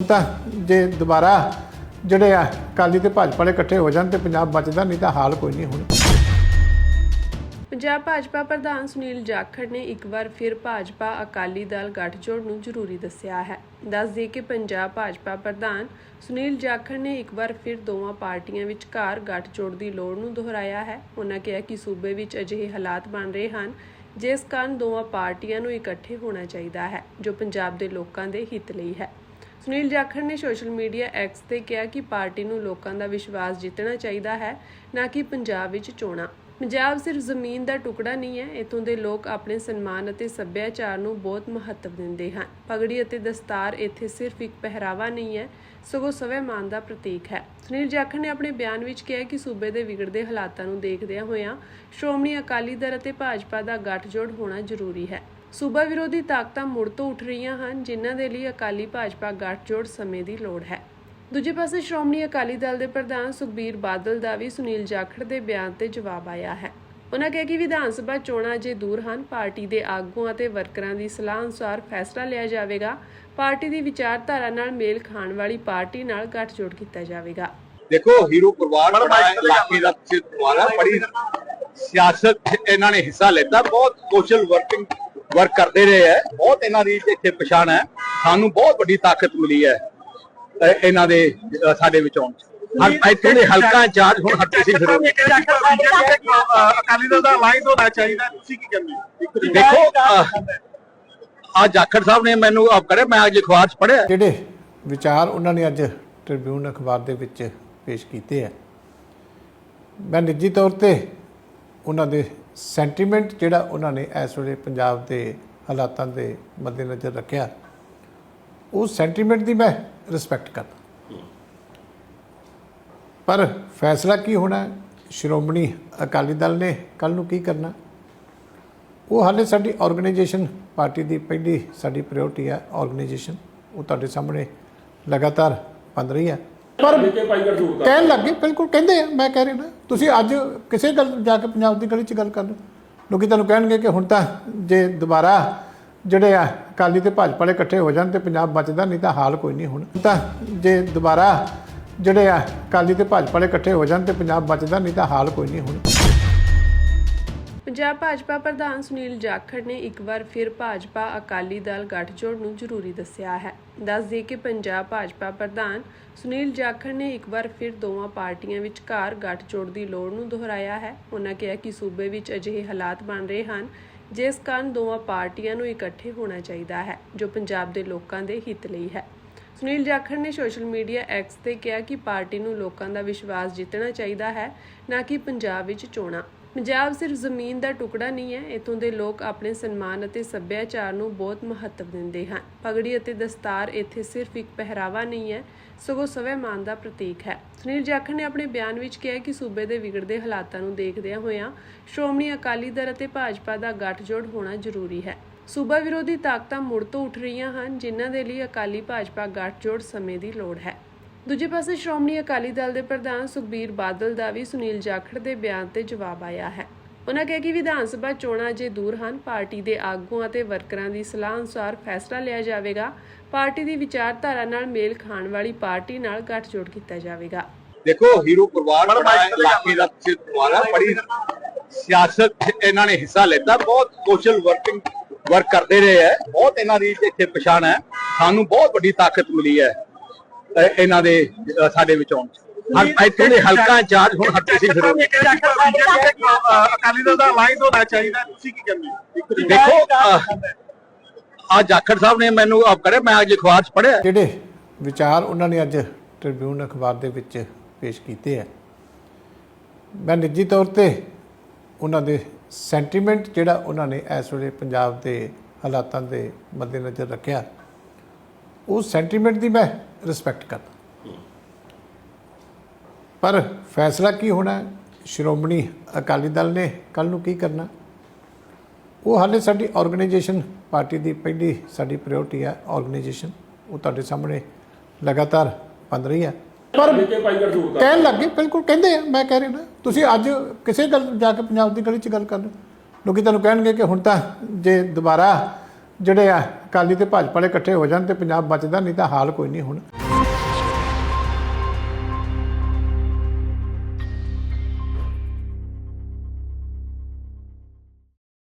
ਤਾਂ ਜੇ ਦੁਬਾਰਾ ਜਿਹੜੇ ਆ ਅਕਾਲੀ ਤੇ ਭਾਜਪਾ ਵਾਲੇ ਇਕੱਠੇ ਹੋ ਜਾਣ ਤੇ ਪੰਜਾਬ ਬਚਦਾ, ਨਹੀਂ ਤਾਂ ਹਾਲ ਕੋਈ ਨਹੀਂ ਹੁਣ। ਪੰਜਾਬ ਭਾਜਪਾ ਪ੍ਰਧਾਨ ਸੁਨੀਲ ਜਾਖੜ ਨੇ ਇੱਕ ਵਾਰ ਫਿਰ ਭਾਜਪਾ ਅਕਾਲੀ ਦਲ ਗੱਠਜੋੜ ਨੂੰ ਜ਼ਰੂਰੀ ਦੱਸਿਆ ਹੈ। ਦੱਸ ਦੇ ਕਿ ਪੰਜਾਬ ਭਾਜਪਾ ਪ੍ਰਧਾਨ ਸੁਨੀਲ ਜਾਖੜ ਨੇ ਇੱਕ ਵਾਰ ਫਿਰ ਦੋਵਾਂ ਪਾਰਟੀਆਂ ਵਿਚਕਾਰ ਗੱਠਜੋੜ ਦੀ ਲੋੜ ਨੂੰ ਦੁਹਰਾਇਆ ਹੈ। ਉਹਨਾਂ ਕਿਹਾ ਕਿ ਸੂਬੇ ਵਿੱਚ ਅਜਿਹੇ ਹਾਲਾਤ ਬਣ ਰਹੇ ਹਨ ਜਿਸ ਕਾਰਨ ਦੋਵਾਂ ਪਾਰਟੀਆਂ ਨੂੰ ਇਕੱਠੇ ਹੋਣਾ ਚਾਹੀਦਾ ਹੈ ਜੋ ਪੰਜਾਬ ਦੇ ਲੋਕਾਂ ਦੇ ਹਿੱਤ ਲਈ ਹੈ। ਸੁਨੀਲ ਜਾਖੜ ਨੇ ਸੋਸ਼ਲ ਮੀਡੀਆ ਐਕਸ ਤੇ ਕਿਹਾ ਕਿ ਪਾਰਟੀ ਨੂੰ ਲੋਕਾਂ ਦਾ ਵਿਸ਼ਵਾਸ ਜਿੱਤਣਾ ਚਾਹੀਦਾ ਹੈ, ਨਾ ਕਿ ਪੰਜਾਬ ਵਿੱਚ ਚੋਣਾਂ। ਪੰਜਾਬ ਸਿਰਫ ਜ਼ਮੀਨ ਦਾ ਟੁਕੜਾ ਨਹੀਂ ਹੈ, ਇੱਥੋਂ ਦੇ ਲੋਕ ਆਪਣੇ ਸਨਮਾਨ ਅਤੇ ਸੱਭਿਆਚਾਰ ਨੂੰ ਬਹੁਤ ਮਹੱਤਵ ਦਿੰਦੇ ਹਨ। ਪਗੜੀ ਅਤੇ ਦਸਤਾਰ ਇੱਥੇ ਸਿਰਫ ਇੱਕ ਪਹਿਰਾਵਾ ਨਹੀਂ ਹੈ, ਸਗੋਂ ਸਵੈਮਾਨ ਦਾ ਪ੍ਰਤੀਕ ਹੈ। ਸੁਨੀਲ ਜਾਖੜ ਨੇ ਆਪਣੇ ਬਿਆਨ ਵਿੱਚ ਕਿਹਾ ਕਿ ਸੂਬੇ ਦੇ ਵਿਗੜਦੇ ਹਾਲਾਤਾਂ ਨੂੰ ਦੇਖਦਿਆਂ ਹੋਇਆਂ ਸ਼੍ਰੋਮਣੀ ਅਕਾਲੀ ਦਲ ਅਤੇ ਭਾਜਪਾ ਦਾ ਗੱਠਜੋੜ ਹੋਣਾ ਜ਼ਰੂਰੀ ਹੈ। ਸੂਬਾ ਵਿਰੋਧੀ ਤਾਕਤਾਂ ਮੁੜ ਤੋਂ ਉੱਠ ਰਹੀਆਂ ਹਨ, ਜਿਨ੍ਹਾਂ ਦੇ ਲਈ ਅਕਾਲੀ ਭਾਜਪਾ ਗੱਠਜੋੜ ਸਮੇਂ ਦੀ ਲੋੜ ਹੈ। ਦੂਜੇ ਪਾਸੇ ਸ਼੍ਰੋਮਣੀ ਅਕਾਲੀ ਦਲ ਦੇ ਪ੍ਰਧਾਨ ਸੁਖਬੀਰ ਬਾਦਲ ਦਾ ਵੀ ਸੁਨੀਲ ਜਾਖੜ ਦੇ ਬਿਆਨ ਤੇ ਜਵਾਬ ਆਇਆ ਹੈ। ਉਹਨਾਂ ਕਿਹਾ ਕਿ ਵਿਧਾਨ ਸਭਾ ਚੋਣਾਂ ਅਜੇ ਦੂਰ ਹਨ, ਪਾਰਟੀ ਦੇ ਆਗੂਆਂ ਅਤੇ ਵਰਕਰਾਂ ਦੀ ਸਲਾਹ ਅਨੁਸਾਰ ਫੈਸਲਾ ਲਿਆ ਜਾਵੇਗਾ। ਪਾਰਟੀ ਦੀ ਵਿਚਾਰਧਾਰਾ ਨਾਲ ਮੇਲ ਖਾਣ ਵਾਲੀ ਪਾਰਟੀ ਨਾਲ ਗੱਠਜੋੜ ਕੀਤਾ ਜਾਵੇਗਾ। ਦੇਖੋ, ਹੀਰੋ ਪਰਿਵਾਰ ਇਲਾਕੇ ਦਾ ਪਰਿਵਾਰ ਹੈ, ਬੜੀ ਸਿਆਸਤ ਇਹਨਾਂ ਨੇ ਹਿੱਸਾ ਲੈਤਾ, ਬਹੁਤ ਸੋਸ਼ਲ वर्क करते रहे है, बहुत इन्हां दी इत्थे पछाण है, सानू बहुत वड्डी ताकत मिली है इन्हां दे साडे विच आउण च। इत्थे दे हलका इंचार्ज हुण हरप्रीत सिंह अकाली दल दा अलाइंस होना चाहिए, तुसीं की कहंदे? देखो, आज जाखड़ साहब ने मैनू करे, मैं अज अखबार च पढ़िया ਜਿਹੜੇ ਵਿਚਾਰ ਉਹਨਾਂ ਨੇ ਅੱਜ ਟ੍ਰਿਬਿਊਨ ਅਖਬਾਰ ਦੇ ਵਿੱਚ ਪੇਸ਼ ਕੀਤੇ ਹੈ, ਮੈਂ ਨਿੱਜੀ ਤੌਰ ਤੇ ਉਹਨਾਂ ਦੇ ਸੈਂਟੀਮੈਂਟ ਜਿਹੜਾ ਉਹਨਾਂ ਨੇ ਇਸ ਵੇਲੇ ਪੰਜਾਬ ਦੇ ਹਾਲਾਤਾਂ ਦੇ ਮੱਦੇਨਜ਼ਰ ਰੱਖਿਆ, ਉਸ ਸੈਂਟੀਮੈਂਟ ਦੀ ਮੈਂ ਰਿਸਪੈਕਟ ਕਰਦਾ। ਪਰ ਫੈਸਲਾ ਕੀ ਹੋਣਾ, ਸ਼੍ਰੋਮਣੀ ਅਕਾਲੀ ਦਲ ਨੇ ਕੱਲ੍ਹ ਨੂੰ ਕੀ ਕਰਨਾ, ਉਹ ਹਾਲੇ ਸਾਡੀ ਆਰਗੇਨਾਈਜੇਸ਼ਨ ਪਾਰਟੀ ਦੀ ਪਹਿਲੀ ਸਾਡੀ ਪ੍ਰਾਇਓਰਟੀ ਹੈ। ਆਰਗੇਨਾਈਜੇਸ਼ਨ ਉਹ ਤੁਹਾਡੇ ਸਾਹਮਣੇ ਲਗਾਤਾਰ ਬਣ ਰਹੀ ਹੈ। ਪਰ ਕਹਿਣ ਲੱਗੇ, ਬਿਲਕੁਲ ਕਹਿੰਦੇ ਆ, ਮੈਂ ਕਹਿ ਰਿਹਾ, ਤੁਸੀਂ ਅੱਜ ਕਿਸੇ ਗੱਲ ਜਾ ਕੇ ਪੰਜਾਬ ਦੀ ਗਲੀ 'ਚ ਗੱਲ ਕਰ ਲਓ, ਲੋਕੀ ਤੁਹਾਨੂੰ ਕਹਿਣਗੇ ਕਿ ਹੁਣ ਤਾਂ ਜੇ ਦੁਬਾਰਾ ਜਿਹੜੇ ਆ ਅਕਾਲੀ ਤੇ ਭਾਜਪਾ ਵਾਲੇ ਇਕੱਠੇ ਹੋ ਜਾਣ ਤੇ ਪੰਜਾਬ ਬਚਦਾ, ਨਹੀਂ ਤਾਂ ਹਾਲ ਕੋਈ ਨਹੀਂ ਹੁਣ। ਤਾਂ ਜੇ ਦੁਬਾਰਾ ਜਿਹੜੇ ਆ ਅਕਾਲੀ ਤੇ ਭਾਜਪਾ ਵਾਲੇ ਇਕੱਠੇ ਹੋ ਜਾਣ ਤੇ ਪੰਜਾਬ ਬਚਦਾ, ਨਹੀਂ ਤਾਂ ਹਾਲ ਕੋਈ ਨਹੀਂ ਹੁਣ। ਪੰਜਾਬ ਭਾਜਪਾ ਪ੍ਰਧਾਨ ਸੁਨੀਲ ਜਾਖੜ ਨੇ ਇੱਕ ਵਾਰ ਫਿਰ ਭਾਜਪਾ ਅਕਾਲੀ ਦਲ ਗੱਠਜੋੜ ਨੂੰ ਜ਼ਰੂਰੀ ਦੱਸਿਆ ਹੈ। ਦੱਸ ਦੇ ਕਿ ਪੰਜਾਬ ਭਾਜਪਾ ਪ੍ਰਧਾਨ ਸੁਨੀਲ ਜਾਖੜ ਨੇ ਇੱਕ ਵਾਰ ਫਿਰ ਦੋਵਾਂ ਪਾਰਟੀਆਂ ਵਿਚਕਾਰ ਗੱਠਜੋੜ ਦੀ ਲੋੜ ਨੂੰ ਦੁਹਰਾਇਆ ਹੈ। ਉਹਨਾਂ ਕਿਹਾ ਕਿ ਸੂਬੇ ਵਿੱਚ ਅਜਿਹੇ ਹਾਲਾਤ ਬਣ ਰਹੇ ਹਨ ਜਿਸ ਕਾਰਨ ਦੋਵਾਂ ਪਾਰਟੀਆਂ ਨੂੰ ਇਕੱਠੇ ਹੋਣਾ ਚਾਹੀਦਾ ਹੈ ਜੋ ਪੰਜਾਬ ਦੇ ਲੋਕਾਂ ਦੇ ਹਿੱਤ ਲਈ ਹੈ। ਸੁਨੀਲ ਜਾਖੜ ਨੇ ਸੋਸ਼ਲ ਮੀਡੀਆ ਐਕਸ ਤੇ ਕਿਹਾ ਕਿ ਪਾਰਟੀ ਨੂੰ ਲੋਕਾਂ ਦਾ ਵਿਸ਼ਵਾਸ ਜਿੱਤਣਾ ਚਾਹੀਦਾ ਹੈ, ਨਾ ਕਿ ਪੰਜਾਬ ਵਿੱਚ ਚੋਣਾਂ। ਪੰਜਾਬ ਸਿਰਫ ਜ਼ਮੀਨ ਦਾ ਟੁਕੜਾ ਨਹੀਂ ਹੈ, ਇੱਥੋਂ ਦੇ ਲੋਕ ਆਪਣੇ ਸਨਮਾਨ ਅਤੇ ਸੱਭਿਆਚਾਰ ਨੂੰ ਬਹੁਤ ਮਹੱਤਵ ਦਿੰਦੇ ਹਨ। ਪਗੜੀ ਅਤੇ ਦਸਤਾਰ ਇੱਥੇ ਸਿਰਫ ਇੱਕ ਪਹਿਰਾਵਾ ਨਹੀਂ ਹੈ, ਸਗੋਂ ਸਵੈਮਾਨ ਦਾ ਪ੍ਰਤੀਕ ਹੈ। ਸੁਨੀਲ ਜਾਖੜ ਨੇ ਆਪਣੇ ਬਿਆਨ ਵਿੱਚ ਕਿਹਾ ਕਿ ਸੂਬੇ ਦੇ ਵਿਗੜਦੇ ਹਾਲਾਤਾਂ ਨੂੰ ਦੇਖਦਿਆਂ ਹੋਇਆਂ ਸ਼੍ਰੋਮਣੀ ਅਕਾਲੀ ਦਲ ਅਤੇ ਭਾਜਪਾ ਦਾ ਗੱਠਜੋੜ ਹੋਣਾ ਜ਼ਰੂਰੀ ਹੈ। ਸੂਬਾ ਵਿਰੋਧੀ ਤਾਕਤਾਂ ਮੁੜ ਤੋਂ ਉੱਠ ਰਹੀਆਂ ਹਨ, ਜਿਨ੍ਹਾਂ ਦੇ ਲਈ ਅਕਾਲੀ ਭਾਜਪਾ ਗੱਠਜੋੜ ਸਮੇਂ ਦੀ ਲੋੜ ਹੈ। ਦੂਜੇ ਪਾਸੇ ਸ਼੍ਰੋਮਣੀ ਅਕਾਲੀ ਦਲ ਦੇ ਪ੍ਰਧਾਨ ਸੁਖਬੀਰ ਬਾਦਲ ਦਾ ਵੀ ਸੁਨੀਲ ਜਾਖੜ ਦੇ ਬਿਆਨ ਤੇ ਜਵਾਬ ਆਇਆ ਹੈ। ਉਹਨਾਂ ਕਿਹਾ ਕਿ ਵਿਧਾਨ ਸਭਾ ਚੋਣਾਂ ਅਜੇ ਦੂਰ ਹਨ, ਪਾਰਟੀ ਦੇ ਆਗੂਆਂ ਅਤੇ ਵਰਕਰਾਂ ਦੀ ਸਲਾਹ ਅਨੁਸਾਰ ਫੈਸਲਾ ਲਿਆ ਜਾਵੇਗਾ। ਪਾਰਟੀ ਦੀ ਵਿਚਾਰਧਾਰਾ ਨਾਲ ਮੇਲ ਖਾਣ ਵਾਲੀ ਪਾਰਟੀ ਨਾਲ ਗੱਠਜੋੜ ਕੀਤਾ ਜਾਵੇਗਾ। ਦੇਖੋ, ਹੀਰੋ ਪਰਿਵਾਰ ਇਲਾਕੇ ਦਾ ਪਰਿਵਾਰ ਹੈ, ਬੜੀ ਸਿਆਸਤ ਇਹਨਾਂ ਨੇ ਹਿੱਸਾ ਲੈਤਾ, ਬਹੁਤ ਸੋਸ਼ਲ वर्क करते रहे है, बहुत इन्हां दी इत्थे पछाण है, सानू बहुत वड्डी ताकत मिली है इन्हां दे साडे विच आउण च। इत्थे दे हलका इंचार्ज हुण हरप्रीत सिंह अकाली दल दा अलाइंस होना चाहिए, तुसीं की कहंदे? देखो, आज जाखड़ साहब ने मैनू करे, मैं अज अखबार च पढ़िया ਜਿਹੜੇ ਵਿਚਾਰ ਉਹਨਾਂ ਨੇ ਅੱਜ ਟ੍ਰਿਬਿਊਨ ਅਖਬਾਰ ਦੇ ਵਿੱਚ ਪੇਸ਼ ਕੀਤੇ ਹੈ, ਮੈਂ ਨਿੱਜੀ ਤੌਰ ਤੇ ਉਹਨਾਂ ਦੇ ਸੈਂਟੀਮੈਂਟ ਜਿਹੜਾ ਉਹਨਾਂ ਨੇ ਇਸ ਵੇਲੇ ਪੰਜਾਬ ਦੇ ਹਾਲਾਤਾਂ ਦੇ ਮੱਦੇਨਜ਼ਰ ਰੱਖਿਆ, ਉਸ ਸੈਂਟੀਮੈਂਟ ਦੀ ਮੈਂ ਰਿਸਪੈਕਟ ਕਰਦਾ। ਪਰ ਫੈਸਲਾ ਕੀ ਹੋਣਾ, ਸ਼੍ਰੋਮਣੀ ਅਕਾਲੀ ਦਲ ਨੇ ਕੱਲ੍ਹ ਨੂੰ ਕੀ ਕਰਨਾ, ਉਹ ਹਾਲੇ ਸਾਡੀ ਆਰਗੇਨਾਈਜੇਸ਼ਨ ਪਾਰਟੀ ਦੀ ਪਹਿਲੀ ਸਾਡੀ ਪ੍ਰਾਇਓਰਟੀ ਹੈ। ਆਰਗੇਨਾਈਜੇਸ਼ਨ ਉਹ ਤੁਹਾਡੇ ਸਾਹਮਣੇ ਲਗਾਤਾਰ ਬਣ ਰਹੀ ਹੈ। ਪਰ ਕਹਿਣ ਲੱਗੇ, ਬਿਲਕੁਲ ਕਹਿੰਦੇ ਆ, ਮੈਂ ਕਹਿ ਰਿਹਾ, ਤੁਸੀਂ ਅੱਜ ਕਿਸੇ ਗੱਲ ਜਾ ਕੇ ਪੰਜਾਬ ਦੀ ਗਲੀ 'ਚ ਗੱਲ ਕਰ ਲਓ, ਲੋਕੀ ਤੁਹਾਨੂੰ ਕਹਿਣਗੇ ਕਿ ਹੁਣ ਤਾਂ ਜੇ ਦੁਬਾਰਾ ਜਿਹੜੇ ਆ ਅਕਾਲੀ ਤੇ ਭਾਜਪਾ ਵਾਲੇ ਇਕੱਠੇ ਹੋ ਜਾਣ ਤੇ ਪੰਜਾਬ ਬਚਦਾ, ਨਹੀਂ ਤਾਂ ਹਾਲ ਕੋਈ ਨਹੀਂ ਹੁਣ।